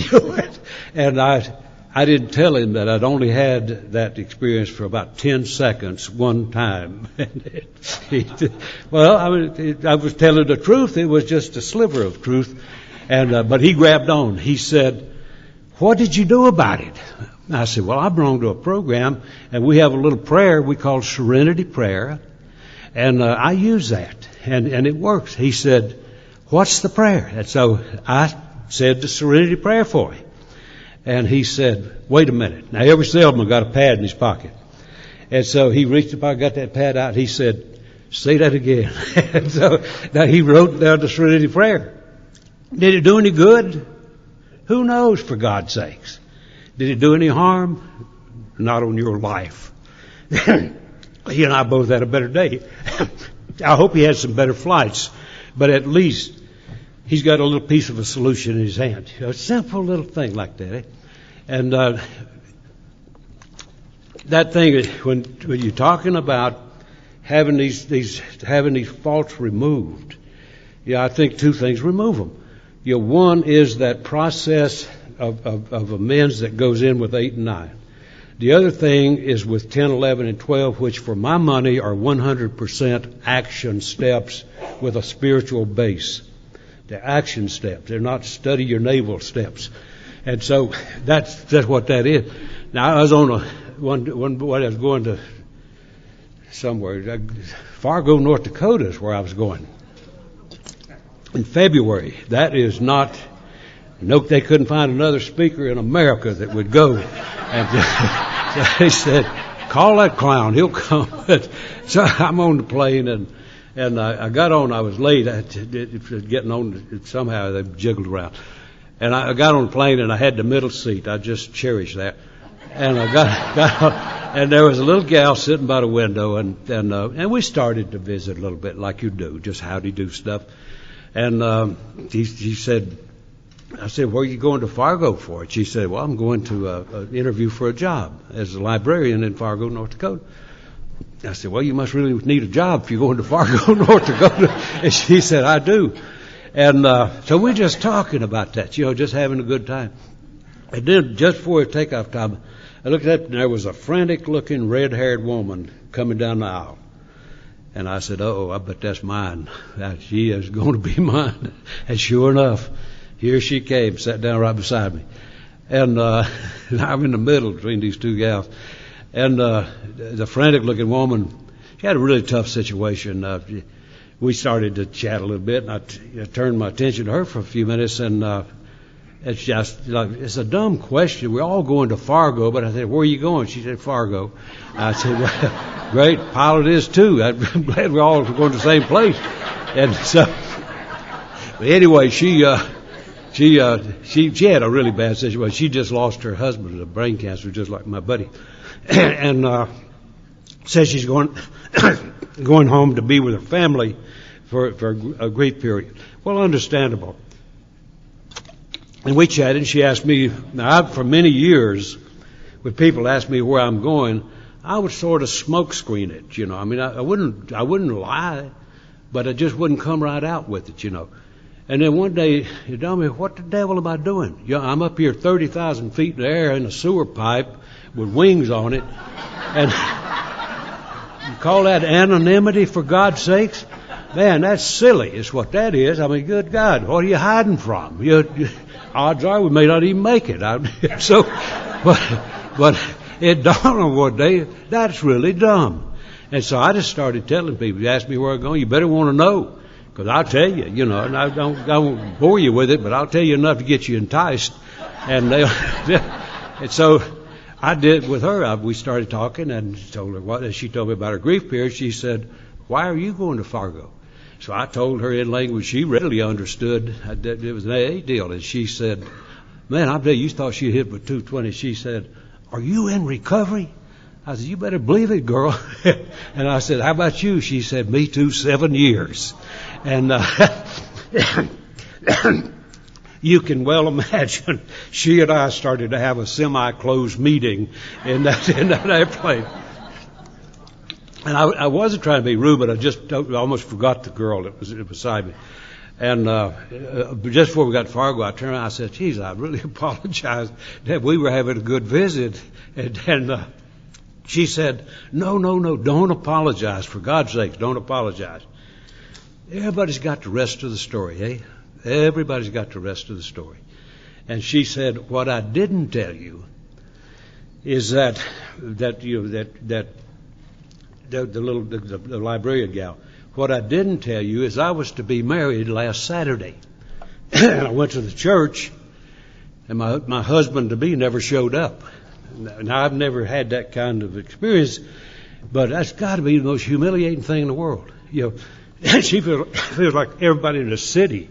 And I didn't tell him that I'd only had that experience for about 10 seconds one time. Well, I was telling the truth. It was just a sliver of truth. But he grabbed on. He said, what did you do about it? I said, well, I belong to a program, and we have a little prayer we call Serenity Prayer, and I use that, and it works. He said, what's the prayer? And so I said the Serenity Prayer for him. And he said, wait a minute. Now, every salesman got a pad in his pocket. And so he reached up, I got that pad out. He said, say that again. And so now he wrote down the Serenity Prayer. Did it do any good? Who knows, for God's sakes? Did it do any harm? Not on your life. He and I both had a better day. I hope he had some better flights. But at least he's got a little piece of a solution in his hand. A simple little thing like that. And that thing, when you're talking about having these faults removed, I think two things remove them. One is that process of amends that goes in with 8 and 9. The other thing is with 10, 11, and 12, which for my money are 100% action steps with a spiritual base. They're action steps. They're not study your navel steps. And so that's what that is. Now, I was on when I was going to somewhere. Fargo, North Dakota is where I was going. In February. That is not... Note they couldn't find another speaker in America that would go. And so they said, call that clown, he'll come. So I'm on the plane, and I got on. I was late. Getting on, somehow they jiggled around. And I got on the plane, and I had the middle seat. I just cherished that. And I got on, and there was a little gal sitting by the window, and we started to visit a little bit like you do, just howdy do stuff. And he said, I said, where are you going to Fargo for? She said, well, I'm going to an interview for a job as a librarian in Fargo, North Dakota. I said, well, you must really need a job if you're going to Fargo, North Dakota. And she said, I do. And so we're just talking about that, just having a good time. And then just before takeoff time, I looked up and there was a frantic-looking red-haired woman coming down the aisle. And I said, I bet that's mine. She is going to be mine. And sure enough, here she came, sat down right beside me. And I'm in the middle between these two gals. And the frantic-looking woman, she had a really tough situation. We started to chat a little bit, and I turned my attention to her for a few minutes, and it's just like, it's a dumb question. We're all going to Fargo, but I said, where are you going? She said, Fargo. I said, well, great, pilot is too. I'm glad we're all going to the same place. And so, but anyway, she had a really bad situation. She just lost her husband to brain cancer, just like my buddy, and says she's going home to be with her family for a grief period. Well, understandable. And we chatted, and she asked me, now for many years, when people ask me where I'm going, I would sort of smoke screen it, I mean, I wouldn't lie, but I just wouldn't come right out with it, And then one day, you tell me, what the devil am I doing? I'm up here 30,000 feet in the air in a sewer pipe with wings on it. And you call that anonymity, for God's sakes? Man, that's silly is what that is. I mean, good God, what are you hiding from? Odds are we may not even make it. But it dawned on one day, that's really dumb. And so I just started telling people, you ask me where I'm going, you better want to know. Because I'll tell you, and I won't bore you with it, but I'll tell you enough to get you enticed. And and so I did with her. We started talking and told her what. And she told me about her grief period. She said, "Why are you going to Fargo?" So I told her in language she readily understood. It was an AA deal. And she said, "Man, I bet you thought she hit with 220. She said, "Are you in recovery?" I said, "You better believe it, girl." And I said, "How about you?" She said, "Me too, 7 years." And you can well imagine she and I started to have a semi-closed meeting in that airplane. And I wasn't trying to be rude, but I almost forgot the girl that was beside me. And just before we got to Fargo, I turned around and I said, "Geez, I really apologize that we were having a good visit." And she said, No, don't apologize. For God's sake, don't apologize. Everybody's got the rest of the story, eh? Everybody's got the rest of the story. And she said, "What I didn't tell you is that the librarian gal. What I didn't tell you is I was to be married last Saturday, and I went to the church, and my husband to be never showed up. Now I've never had that kind of experience, but that's got to be the most humiliating thing in the world. She feels like everybody in the city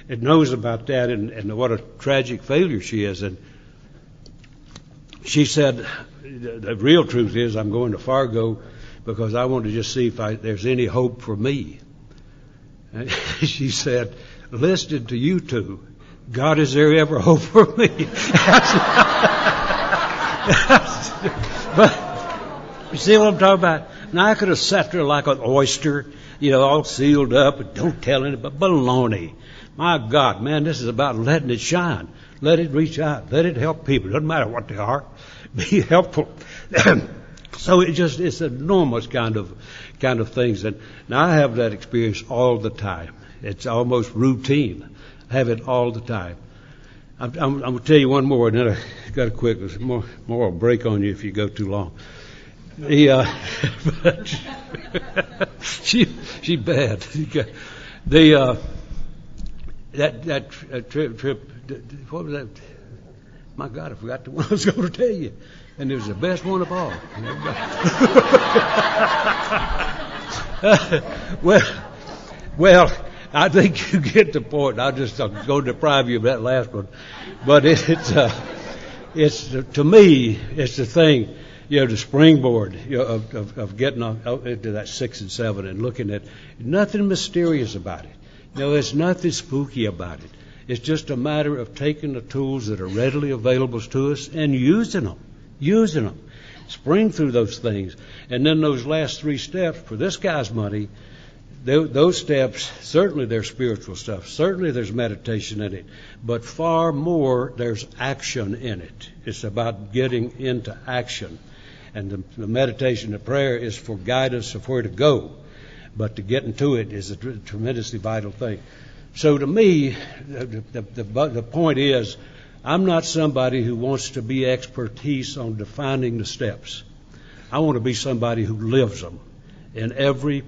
it knows about that and what a tragic failure she is. And she said, the real truth is I'm going to Fargo because I want to just see if there's any hope for me. And she said, "Listed to you two, God, is there ever hope for me?" But you see what I'm talking about? Now I could have sat there like an oyster, all sealed up, and don't tell anybody, but baloney. My God, man, this is about letting it shine. Let it reach out. Let it help people. Doesn't matter what they are. Be helpful. So it's enormous kind of things. And now I have that experience all the time. It's almost routine. I have it all the time. I'm going to tell you one more, and then I got to quit. There's more will break on you if you go too long. She's bad. That trip. What was that? My God, I forgot the one I was going to tell you, and it was the best one of all. Well, I think you get the point. I'll go deprive you of that last one, but it's to me, it's the thing, the springboard of getting into that 6 and 7 and looking at nothing mysterious about it. There's nothing spooky about it. It's just a matter of taking the tools that are readily available to us and using them. Spring through those things. And then those last 3 steps, for this guy's money, those steps, certainly there's spiritual stuff. Certainly there's meditation in it. But far more, there's action in it. It's about getting into action. And the meditation, the prayer is for guidance of where to go. But to get into it is a tremendously vital thing. So to me, the point is, I'm not somebody who wants to be expertise on defining the steps. I want to be somebody who lives them in every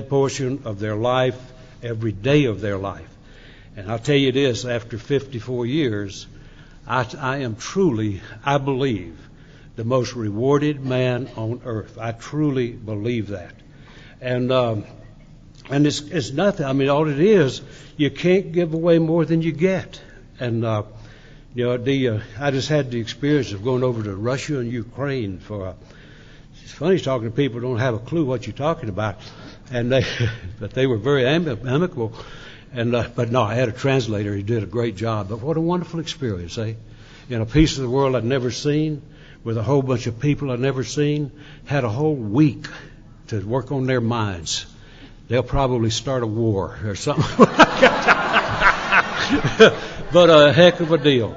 portion of their life, every day of their life. And I'll tell you this, after 54 years, I am truly, I believe, the most rewarded man on earth. I truly believe that. And it's nothing. I mean, all it is, you can't give away more than you get. And I just had the experience of going over to Russia and Ukraine it's funny talking to people who don't have a clue what you're talking about, but they were very amicable. But no, I had a translator. He did a great job. But what a wonderful experience, eh? In a piece of the world I'd never seen, with a whole bunch of people I'd never seen, had a whole week to work on their minds. They'll probably start a war or something. But a heck of a deal.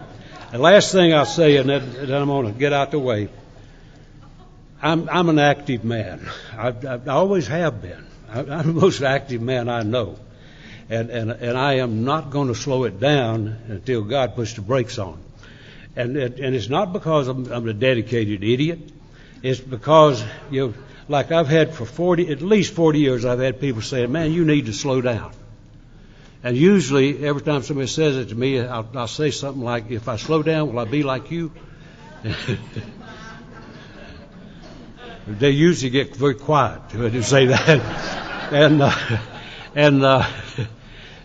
The last thing I'll say, and then I'm going to get out the way. I'm an active man. I always have been. I'm the most active man I know. And I am not going to slow it down until God puts the brakes on. And it's not because I'm a dedicated idiot. It's because, like I've had for at least 40 years, I've had people saying, "Man, you need to slow down." And usually, every time somebody says it to me, I'll say something like, if I slow down, will I be like you? They usually get very quiet when you say that.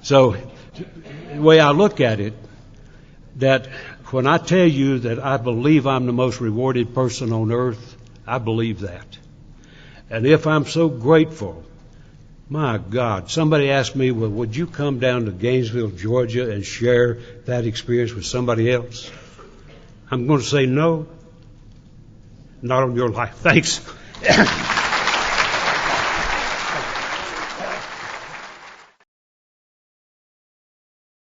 So the way I look at it, that when I tell you that I believe I'm the most rewarded person on earth, I believe that. And if I'm so grateful, my God, somebody asked me, well, would you come down to Gainesville, Georgia and share that experience with somebody else? I'm going to say no. Not on your life. Thanks.